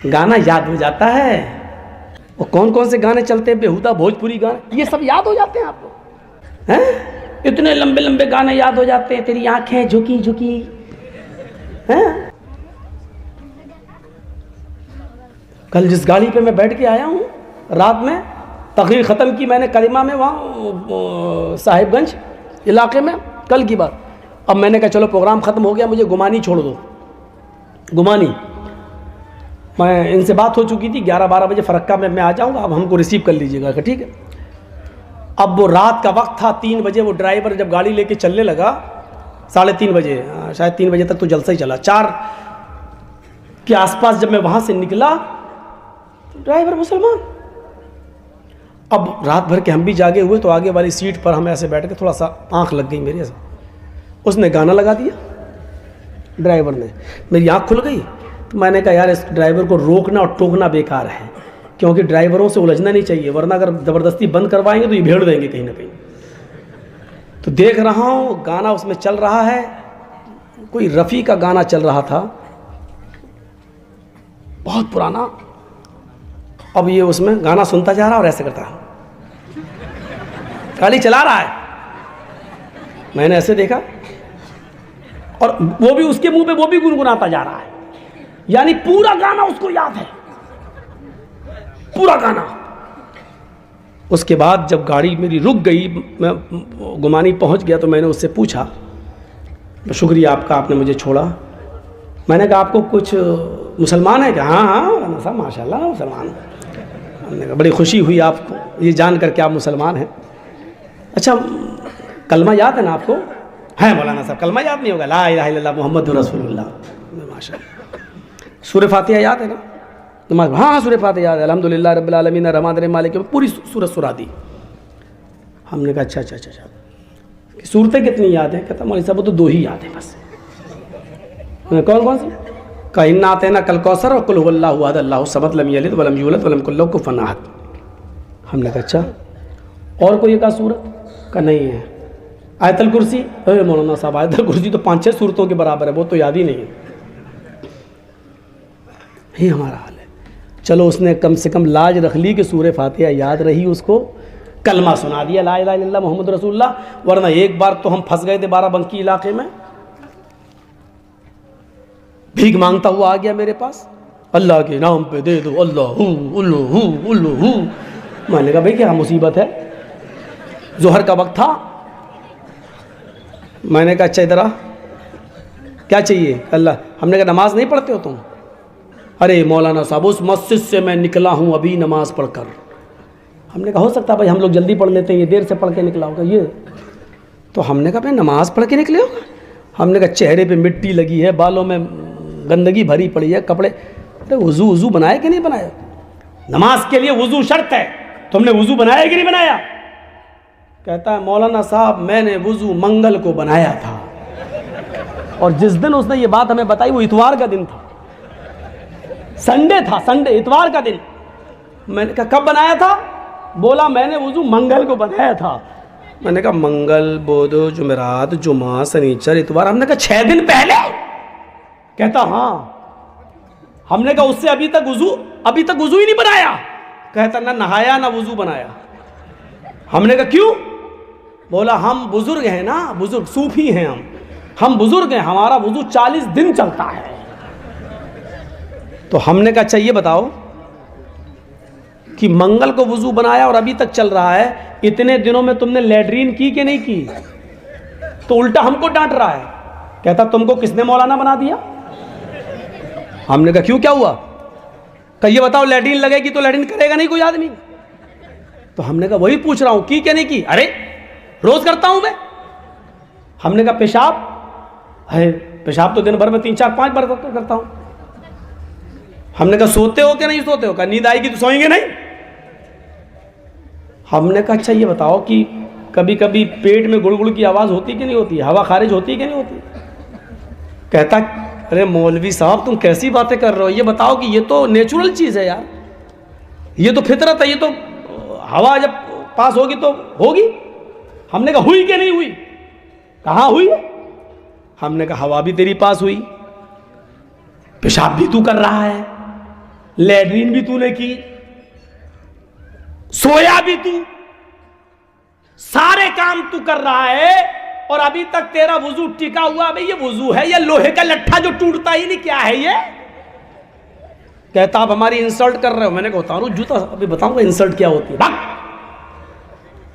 गाना याद हो जाता है। और कौन कौन से गाने चलते हैं, बेहुदा भोजपुरी गाने, ये सब याद हो जाते हैं आपको, हैं? इतने लंबे लंबे गाने याद हो जाते हैं। तेरी आंखें झुकी झुकी, हैं? कल जिस गाड़ी पे मैं बैठ के आया हूँ रात में, तकरीर ख़त्म की मैंने करीमा में, वहाँ साहिबगंज इलाके में, कल की बात। अब मैंने कहा चलो प्रोग्राम ख़त्म हो गया, मुझे गुमानी छोड़ दो। गुमानी मैं इनसे बात हो चुकी थी, 11-12 बजे फरक्का में मैं आ जाऊँगा, अब हमको रिसीव कर लीजिएगा, ठीक है। अब वो रात का वक्त था, 3 बजे वो ड्राइवर जब गाड़ी लेके चलने लगा, 3:30 बजे, शायद 3 बजे तक तो जलसा ही चला, 4 के आसपास जब मैं वहाँ से निकला तो ड्राइवर मुसलमान। अब रात भर के हम भी जागे हुए, तो आगे वाली सीट पर हम ऐसे बैठ के, थोड़ा सा आँख लग गई मेरी ऐसे, उसने गाना लगा दिया ड्राइवर ने, मेरी आँख खुल गई। तो मैंने कहा यार इस ड्राइवर को रोकना और टोकना बेकार है, क्योंकि ड्राइवरों से उलझना नहीं चाहिए, वरना अगर ज़बरदस्ती बंद करवाएंगे तो ये भेड़ देंगे कहीं ना कहीं। तो देख रहा हूँ गाना उसमें चल रहा है, कोई रफ़ी का गाना चल रहा था, बहुत पुराना। अब ये उसमें गाना सुनता जा रहा और ऐसे करता रहा, गाड़ी चला रहा है। मैंने ऐसे देखा और वो भी उसके मुंह पे वो भी गुनगुनाता जा रहा है, यानी पूरा गाना उसको याद है, पूरा गाना। उसके बाद जब गाड़ी मेरी रुक गई, मैं गुमानी पहुंच गया, तो मैंने उससे पूछा, शुक्रिया आपका, आपने मुझे छोड़ा। मैंने कहा आपको कुछ मुसलमान है क्या? हाँ हाँ साहब माशाल्लाह मुसलमान। हमने कहा बड़ी खुशी हुई आपको ये जान कर के आप मुसलमान हैं। अच्छा कलमा याद है ना आपको? है मौलाना साहब, कलमा याद नहीं होगा? ला इलाहा इल्लल्लाह मुहम्मदुर रसूलुल्लाह, माशाल्लाह। सूरह फातिहा याद है ना? नमाज, हाँ सूरह फातिहा याद है, अल्हम्दुलिल्लाह रब्बिल आलमीन रहमान मालिक, पूरी सूरत सुना दी। हमने कहा अच्छा सूरतें कितनी याद है? कहता मौलवी साहब वो तो 2 ही याद है बस। कौन कौन सी? का इन्ना आतैना कल कौसर और कुल हुवल्लाहु अहद अल्लाहु समद लम यलिद वलम यूलद वलम यकुल लहू कुफुवन अहद। हमने कहा अच्छा और कोई एक सूरत? का नहीं है। आयतल कुर्सी? अरे मौलाना साहब आयतल कुर्सी तो 5-6 सूरतों के बराबर है, वो तो याद ही नहीं है। ये हमारा हाल है। चलो उसने कम से कम लाज रख ली कि सूरह फातिहा याद रही, उसको कलमा सुना दिया ला इलाहा इल्लल्लाह मुहम्मद रसूलुल्लाह, वरना एक बार तो हम फंस गए थे बाराबंकी इलाके में, भीख मांगता हुआ आ गया मेरे पास, अल्लाह के नाम पे दे दो, अल्लाहू उल्लू उल्लू। मैंने कहा भाई क्या मुसीबत है? जोहर का वक्त था। मैंने कहा अच्छा इधर आ, क्या चाहिए? अल्लाह। हमने कहा नमाज नहीं पढ़ते हो तुम? अरे मौलाना साहब उस मस्जिद से मैं निकला हूँ अभी नमाज पढ़कर। हमने कहा हो सकता है भाई हम लोग जल्दी पढ़ लेते हैं, ये देर से पढ़ के निकला होगा ये। तो हमने कहा भाई नमाज पढ़ के निकले होगा? हमने कहा चेहरे पे मिट्टी लगी है, बालों में गंदगी भरी पड़ी है, कपड़े। अरे वज़ू बनाया कि नहीं बनाया? नमाज के लिए वज़ू शर्त है, तुमने वज़ू बनाया कि नहीं बनाया? कहता है मौलाना साहब मैंने वज़ू मंगल को बनाया था, और जिस दिन उसने ये बात हमें बताई वो इतवार का दिन था, संडे था, संडे इतवार का दिन। मैंने कहा कब बनाया था? बोला मैंने वज़ू मंगल को बनाया था। मैंने कहा मंगल बुध जुमेरात जुमा शनिचर इतवार। हमने कहा 6 दिन पहले? कहता हाँ। हमने कहा उससे अभी तक वज़ू ही नहीं बनाया? कहता ना नहाया ना वज़ू बनाया। हमने कहा क्यों? बोला हम बुजुर्ग हैं ना, बुजुर्ग सूफी हैं हम बुजुर्ग हैं, हमारा वज़ू 40 दिन चलता है। तो हमने कहा अच्छा ये बताओ कि मंगल को वज़ू बनाया और अभी तक चल रहा है, इतने दिनों में तुमने लैट्रीन की कि नहीं की? तो उल्टा हमको डांट रहा है। कहता तुमको किसने मौलाना बना दिया? हमने कहा क्यों क्या हुआ? कहा ये बताओ लैट्रीन लगेगी तो लैट्रीन करेगा नहीं कोई आदमी? तो हमने कहा वही पूछ रहा हूं की क्या नहीं की? अरे रोज करता हूं मैं। हमने कहा पेशाब है? पेशाब तो दिन भर में 3-4-5 बार करता हूं। हमने कहा सोते हो कि नहीं सोते हो? कहा नींद आएगी तो सोएंगे नहीं। हमने कहा अच्छा ये बताओ कि कभी कभी पेट में गुड़गुड़ की आवाज़ होती कि नहीं होती, हवा खारिज होती कि नहीं होती? कहता अरे मौलवी साहब तुम कैसी बातें कर रहे हो, ये बताओ कि ये तो नेचुरल चीज़ है यार, ये तो फितरत है, ये तो हवा जब पास होगी तो होगी। हमने कहा हुई कि नहीं हुई? कहाँ हुई? हमने कहा हवा भी तेरी पास हुई, पेशाब भी तू कर रहा है, लैट्रीन भी तूने की, सोया भी तू, सारे काम तू कर रहा है और अभी तक तेरा वुजू टिका हुआ। भाई ये वुजू है या लोहे का लट्ठा जो टूटता ही नहीं, क्या है ये? कहता आप हमारी इंसल्ट कर रहे हो। मैंने कहा उतारो जूता, अभी बताऊंगा इंसल्ट क्या होती है।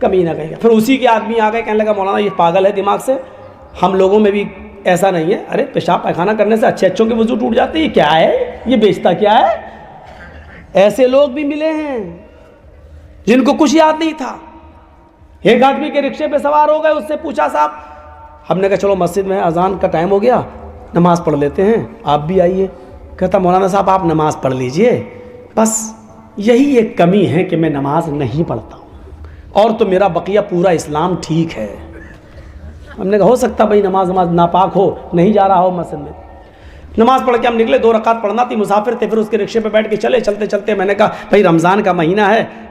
कमीना कहेगा। फिर उसी के आदमी आ गए, कहने लगा मौलाना ये पागल है दिमाग से, हम लोगों में भी ऐसा नहीं है। अरे पेशाब पैखाना करने से अच्छे अच्छों के वजू टूट जाते हैं, ये क्या है, ये बेचता क्या है? ऐसे लोग भी मिले हैं जिनको कुछ याद नहीं था। एक आदमी के रिक्शे पे सवार हो गए, उससे पूछा साहब, हमने कहा चलो मस्जिद में अजान का टाइम हो गया, नमाज पढ़ लेते हैं, आप भी आइए। कहता मौलाना साहब आप नमाज पढ़ लीजिए, बस यही एक कमी है कि मैं नमाज नहीं पढ़ता हूँ, और तो मेरा बकिया पूरा इस्लाम ठीक है। हमने कहा हो सकता भाई नमाज नापाक हो, नहीं जा रहा हो मस्जिद में। नमाज पढ़ के हम निकले, 2 रकात पढ़ना थी, मुसाफिर थे, फिर उसके रिक्शे पे बैठ के चले। चलते चलते मैंने कहा भाई रमज़ान का महीना है,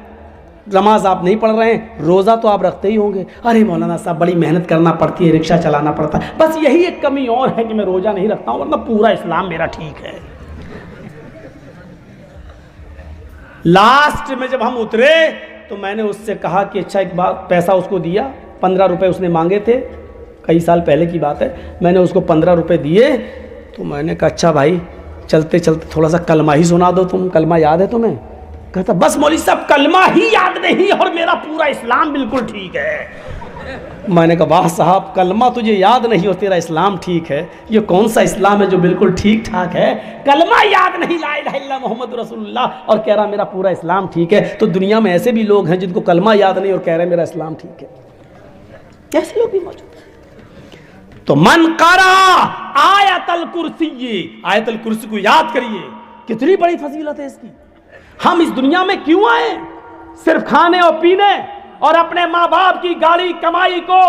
नमाज आप नहीं पढ़ रहे हैं, रोज़ा तो आप रखते ही होंगे। अरे मौलाना साहब बड़ी मेहनत करना पड़ती है, रिक्शा चलाना पड़ता है, बस यही एक कमी और है कि मैं रोज़ा नहीं रखता हूँ, वरना पूरा इस्लाम मेरा ठीक है। लास्ट में जब हम उतरे तो मैंने उससे कहा कि अच्छा एक बात, पैसा उसको दिया, 15 रुपये उसने मांगे थे, कई साल पहले की बात है। मैंने उसको 15 रुपये दिए तो मैंने कहा अच्छा भाई चलते चलते थोड़ा सा कलमा ही सुना दो, तुम कलमा याद है तुम्हें? कहता बस मौलवी साहब कलमा ही याद नहीं और मेरा पूरा इस्लाम बिल्कुल ठीक है। मैंने कहा वाह साहब, कलमा तुझे याद नहीं और तेरा इस्लाम ठीक है, ये कौन सा इस्लाम है जो बिल्कुल ठीक ठाक है? कलमा याद नहीं, ला इलाहा इल्लल्लाह मोहम्मद रसूलुल्लाह, और कह रहा मेरा पूरा इस्लाम ठीक है। तो दुनिया में ऐसे भी लोग हैं जिनको कलमा याद नहीं और कह रहे मेरा इस्लाम ठीक है। ऐसे लोग भी मौजूद हैं। तो मन करा आयतल कुर्सी, आयतल कुर्सी को याद करिए, कितनी बड़ी फजीलत है इसकी। हम इस दुनिया में क्यों आए? सिर्फ खाने और पीने और अपने माँ बाप की गाड़ी कमाई को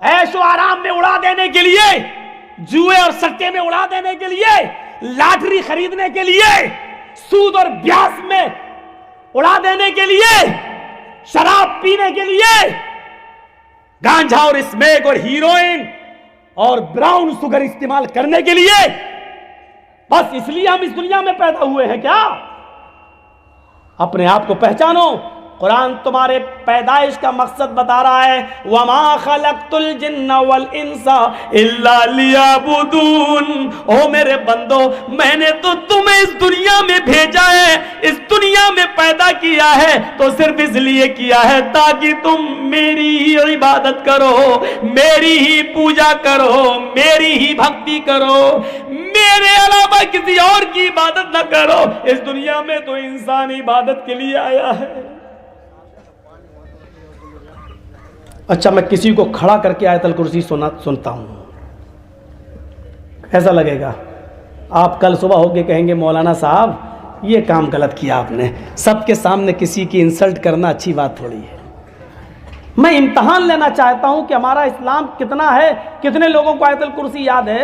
ऐशो आराम में उड़ा देने के लिए, जुए और सट्टे में उड़ा देने के लिए, लॉटरी खरीदने के लिए, सूद और ब्याज में उड़ा देने के लिए, शराब पीने के लिए, गांजा और स्मोक और हीरोइन और ब्राउन शुगर इस्तेमाल करने के लिए, बस इसलिए हम इस दुनिया में पैदा हुए हैं क्या? अपने आप को पहचानो। कुरान तुम्हारे पैदाइश का मकसद बता रहा है, वमा खलक़तुल जिन्ना वल इंसा इल्ला लियाबुदून। ओ मेरे बंदो, मैंने तो तुम्हें इस दुनिया में भेजा है, इस दुनिया में पैदा किया है तो सिर्फ इसलिए किया है ताकि तुम मेरी ही इबादत करो, मेरी ही पूजा करो, मेरी ही भक्ति करो, मेरे अलावा किसी और की इबादत न करो। इस दुनिया में तो इंसान इबादत के लिए आया है। अच्छा, मैं किसी को खड़ा करके आयतल कुर्सी सुनता हूं, ऐसा लगेगा? आप कल सुबह होके कहेंगे मौलाना साहब ये काम गलत किया आपने। सबके सामने किसी की इंसल्ट करना अच्छी बात थोड़ी है। मैं इम्तहान लेना चाहता हूं कि हमारा इस्लाम कितना है, कितने लोगों को आयतल कुर्सी याद है?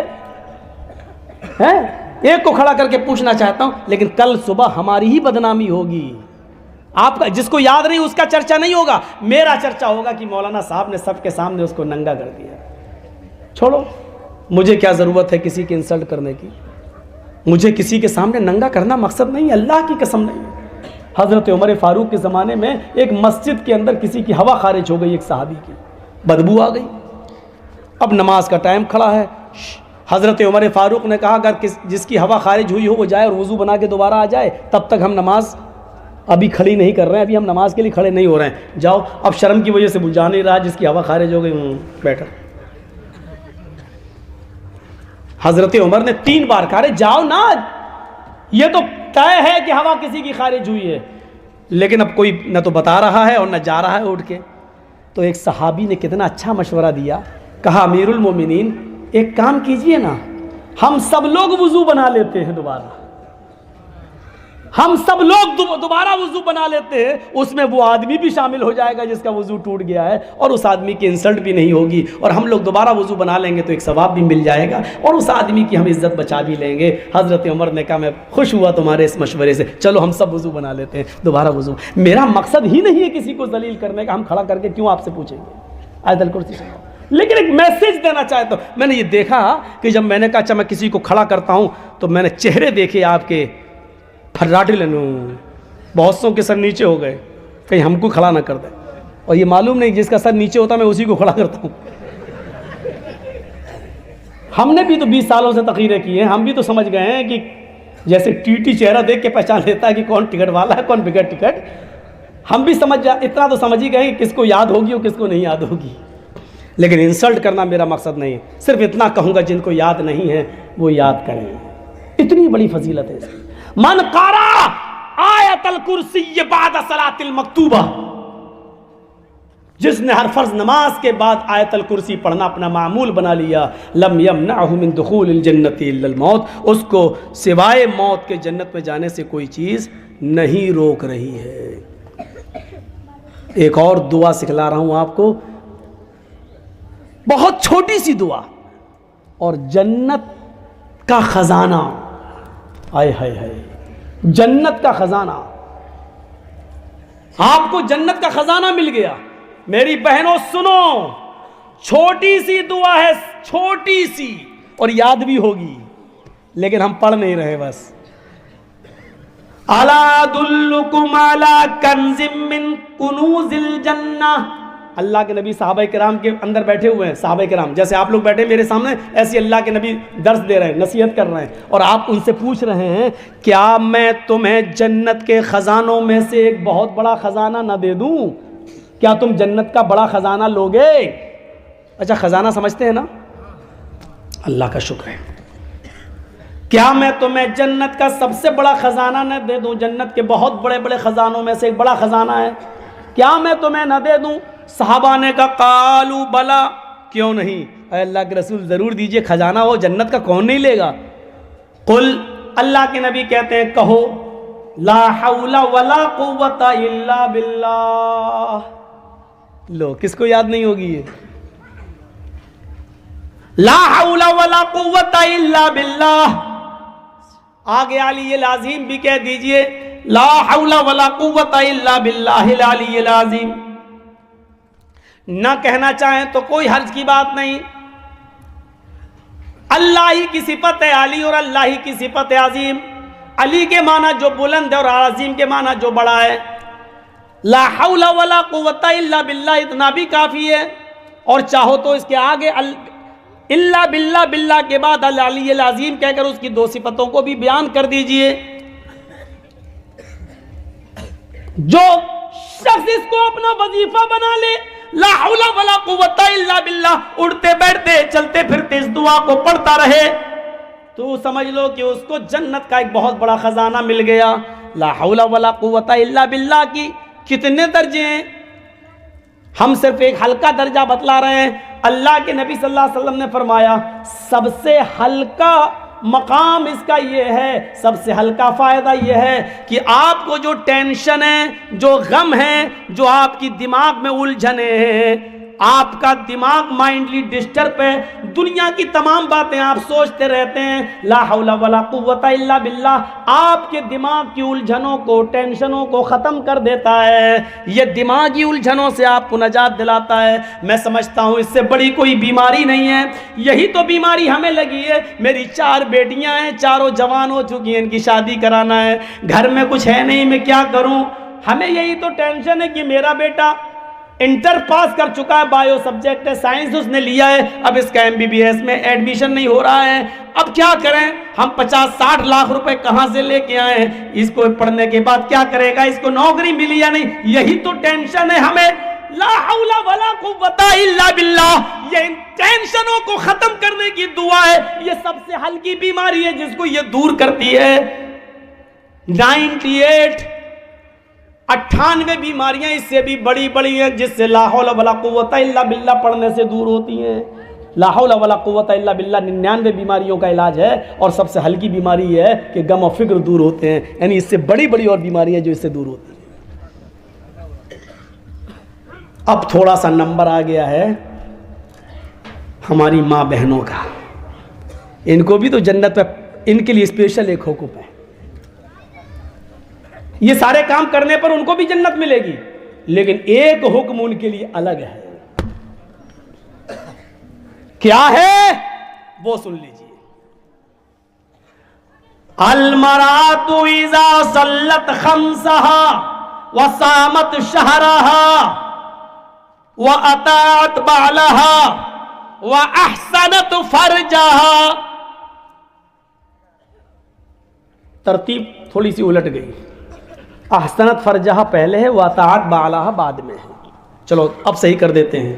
एक को खड़ा करके पूछना चाहता हूं, लेकिन कल सुबह हमारी ही बदनामी होगी। आपका जिसको याद नहीं उसका चर्चा नहीं होगा, मेरा चर्चा होगा कि मौलाना साहब ने सबके सामने उसको नंगा कर दिया। छोड़ो, मुझे क्या ज़रूरत है किसी की इंसल्ट करने की? मुझे किसी के सामने नंगा करना मकसद नहीं, अल्लाह की कसम नहीं। हज़रत उमर फारूक के ज़माने में एक मस्जिद के अंदर किसी की हवा खारिज हो गई, एक सहाबी की, बदबू आ गई। अब नमाज का टाइम खड़ा है। हज़रत उमर फारूक ने कहा अगर जिसकी हवा खारिज हुई हो वो जाए और वज़ू बना के दोबारा आ जाए, तब तक हम नमाज अभी खड़ी नहीं कर रहे हैं, अभी हम नमाज के लिए खड़े नहीं हो रहे हैं। जाओ। अब शर्म की वजह से बुझा नहीं रहा, जिसकी हवा खारिज हो गई बैठा। हज़रत उमर ने 3 बार कहा जाओ ना, ये तो तय है कि हवा किसी की खारिज हुई है, लेकिन अब कोई न तो बता रहा है और न जा रहा है उठ के। तो एक सहाबी ने कितना अच्छा मशवरा दिया, कहा अमीरुल मोमिनीन एक काम कीजिए ना, हम सब लोग वुजू बना लेते हैं दोबारा, हम सब लोग दोबारा वुजू बना लेते हैं, उसमें वो आदमी भी शामिल हो जाएगा जिसका वुजू टूट गया है, और उस आदमी की इंसल्ट भी नहीं होगी, और हम लोग दोबारा वुजू बना लेंगे तो एक सवाब भी मिल जाएगा और उस आदमी की हम इज्जत बचा भी लेंगे। हज़रत उमर ने कहा मैं खुश हुआ तुम्हारे इस मशवरे से, चलो हम सब वुजू बना लेते हैं दोबारा वुजू। मेरा मकसद ही नहीं है किसी को जलील करने का, हम खड़ा करके क्यों आपसे पूछेंगे? आयतल कुर्सी सुनाओ। लेकिन एक मैसेज देना चाहता हूँ। मैंने ये देखा कि जब मैंने कहा अच्छा मैं किसी को खड़ा करता हूँ तो मैंने चेहरे देखे आपके फर्राटे लेनो, बहुत सौ के सर नीचे हो गए, कहीं हमको खड़ा ना कर दे। और ये मालूम नहीं जिसका सर नीचे होता मैं उसी को खड़ा करता हूँ। हमने भी तो 20 सालों से तकरीरें की हैं, हम भी तो समझ गए हैं कि जैसे टीटी चेहरा देख के पहचान लेता है कि कौन टिकट वाला है, कौन बिगड़ टिकट। हम भी इतना तो समझ ही गए कि किसको याद होगी और किसको नहीं याद होगी। लेकिन इंसल्ट करना मेरा मकसद नहीं है, सिर्फ इतना कहूँगा जिनको याद नहीं है वो याद करें। इतनी बड़ी फजीलत है इसकी। मन कारा आयतल कुर्सी बाद सलातिल मकतूबा, जिसने हर फर्ज नमाज के बाद आयतल कुर्सी पढ़ना अपना मामूल बना लिया, लम यमनअहु मिन दुखूलिल जन्नति इल्लल मौत, उसको सिवाय मौत के जन्नत में जाने से कोई चीज़ नहीं रोक रही है। एक और दुआ सिखला रहा हूं आपको, बहुत छोटी सी दुआ और जन्नत का खजाना। आय हाय हाय, जन्नत का खजाना, आपको जन्नत का खजाना मिल गया। मेरी बहनों सुनो, छोटी सी दुआ है, छोटी सी, और याद भी होगी, लेकिन हम पढ़ नहीं रहे बस। अला दुल्लुकुम अला कंजिम मिन कुनूजिल जन्नह। अल्लाह के नबी साहबा किराम के अंदर बैठे हुए हैं, साहबा किराम जैसे आप लोग बैठे मेरे सामने, ऐसे अल्लाह के नबी दर्स दे रहे हैं, नसीहत कर रहे हैं, और आप उनसे पूछ रहे हैं क्या मैं तुम्हें जन्नत के खजानों में से एक बहुत बड़ा खजाना ना दे दूं? क्या तुम जन्नत का बड़ा खजाना लोगे? अच्छा, खजाना समझते हैं ना? अल्लाह का शुक्र है। क्या मैं तुम्हें जन्नत का सबसे बड़ा खजाना न दे दूं? जन्नत के बहुत बड़े बड़े खजानों में से एक बड़ा खजाना है, क्या मैं तुम्हें न दे दूं? सहाबा ने कहा कालू बला, क्यों नहीं, अल्लाह के रसूल जरूर दीजिए, खजाना हो जन्नत का कौन नहीं लेगा। कुल, अल्लाह के नबी कहते हैं कहो, ला हौला वला कुव्वता इल्ला बिल्लाह। लो, किसको याद नहीं होगी ये? ला हौला वला कुव्वता इल्ला बिल्लाह। आगे अली लाजिम भी कह दीजिए, ला हौला वला कुव्वता इल्ला बिल्लाहिल अलीयिल अज़ीम। ना कहना चाहें तो कोई हर्ज की बात नहीं। अल्लाह ही की सिफत है अली, और अल्लाह ही की सिफत है अजीम। अली के माना जो बुलंद है और अजीम के माना जो बड़ा है। ला हौला वला कुव्वता इल्ला बिल्लाह, इतना भी काफी है। और चाहो तो इसके आगे इल्ला बिल्ला, बिल्ला के बाद अल अलीयिल अज़ीम कहकर उसकी दो सिफतों को भी बयान कर दीजिए। जो शख्स इसको अपना वजीफा बना ले, ला हौला वला कुव्वता इल्ला बिल्लाह, उड़ते बैठते चलते फिरते इस दुआ को पढ़ता रहे, तो समझ लो कि उसको जन्नत का एक बहुत बड़ा खजाना मिल गया। ला हौला वला कुव्वता इल्ला बिल्लाह की कितने दर्जे हैं? हम सिर्फ एक हल्का दर्जा बतला रहे हैं। अल्लाह के नबी सल्लल्लाहु अलैहि वसल्लम ने फरमाया सबसे हल्का मकाम इसका ये है, सबसे हल्का फ़ायदा ये है कि आपको जो टेंशन है, जो गम है, जो आपकी दिमाग में उलझने हैं, आपका दिमाग माइंडली डिस्टर्ब है, दुनिया की तमाम बातें आप सोचते रहते हैं, ला हौला वला कुव्वता इल्ला बिल्लाह आपके दिमाग की उलझनों को, टेंशनों को ख़त्म कर देता है। ये दिमागी उलझनों से आपको नजात दिलाता है। मैं समझता हूँ इससे बड़ी कोई बीमारी नहीं है। यही तो बीमारी हमें लगी है। मेरी 4 बेटियाँ हैं, चारों जवान हो चुकी हैं, इनकी शादी कराना है, घर में कुछ है नहीं, मैं क्या करूँ? हमें यही तो टेंशन है कि मेरा बेटा इंटर पास कर चुका है, बायो सब्जेक्ट है, साइंस उसने लिया है, अब इसका MBBS में एडमिशन नहीं हो रहा है, अब क्या करें? हम 50-60 लाख रुपए कहाँ से लेके आए? इसको पढ़ने के बाद क्या करेगा? इसको नौकरी मिली या नहीं? यही तो टेंशन है हमें। ला हौला वला कुव्वता इल्ला बिल्लाह, ये इन टेंशनों को खत्म करने की दुआ है। ये सबसे हल्की बीमारी है जिसको ये दूर करती है। 98 बीमारियां इससे भी बड़ी बड़ी हैं जिससे ला हौला वला कुव्वता इल्ला बिल्लाह पढ़ने से दूर होती हैं। ला हौला वला कुव्वता इल्ला बिल्लाह 99 बीमारियों का इलाज है, और सबसे हल्की बीमारी है कि गम और फिक्र दूर होते हैं। यानी इससे बड़ी बड़ी और बीमारियां जो इससे दूर होती हैं। अब थोड़ा सा नंबर आ गया है हमारी माँ बहनों का। इनको भी तो जन्नत में, इनके लिए स्पेशल एक हुक्म है। ये सारे काम करने पर उनको भी जन्नत मिलेगी, लेकिन एक हुक्म उनके लिए अलग है। क्या है वो सुन लीजिए। अलमरातु इज़ा सल्लत खम्सहा व सामत शहरहा व अतात बालहा व अहसनत फरजहा। तरतीब थोड़ी सी उलट गई, अहसनत फरजहा पहले है, व अतात बालहा बाद में है। चलो अब सही कर देते हैं।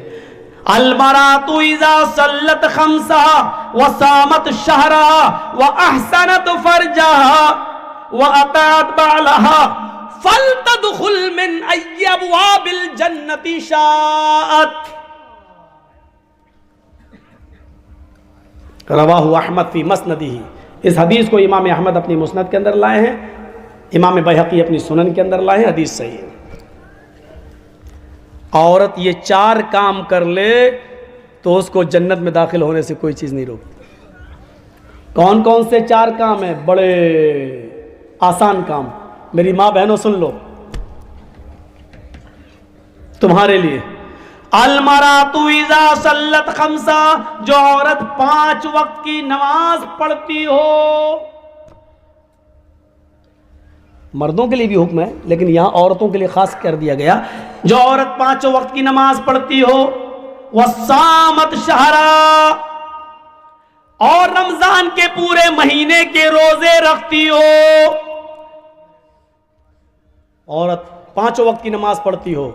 अलमरातु इज़ा सल्लत खम्सहा व सामत शहरहा व अहसनत फरजहा व अतात बालहा फलतदखुल मिन अय्यि अब्वाबिल जन्नति शाअत। रवाहु अहमद फी मस्नदिही। इस हदीस को इमाम अहमद अपनी मुस्नद के अंदर लाए हैं, इमाम बैहक़ी अपनी सुनन के अंदर लाए हैं। हदीस सही है। औरत ये 4 काम कर ले तो उसको जन्नत में दाखिल होने से कोई चीज़ नहीं रोकती। कौन कौन से 4 काम है? बड़े आसान काम, मेरी माँ बहनों सुन लो तुम्हारे लिए। अलमरातु इज़ा सल्लत खम्सा, जो औरत 5 वक्त की नमाज पढ़ती हो। मर्दों के लिए भी हुक्म है, लेकिन यहां औरतों के लिए खास कर दिया गया। जो औरत 5 वक्त की नमाज पढ़ती हो, वसामत शहरा, और रमजान के पूरे महीने के रोजे रखती हो। औरत 5 वक्त की नमाज पढ़ती हो,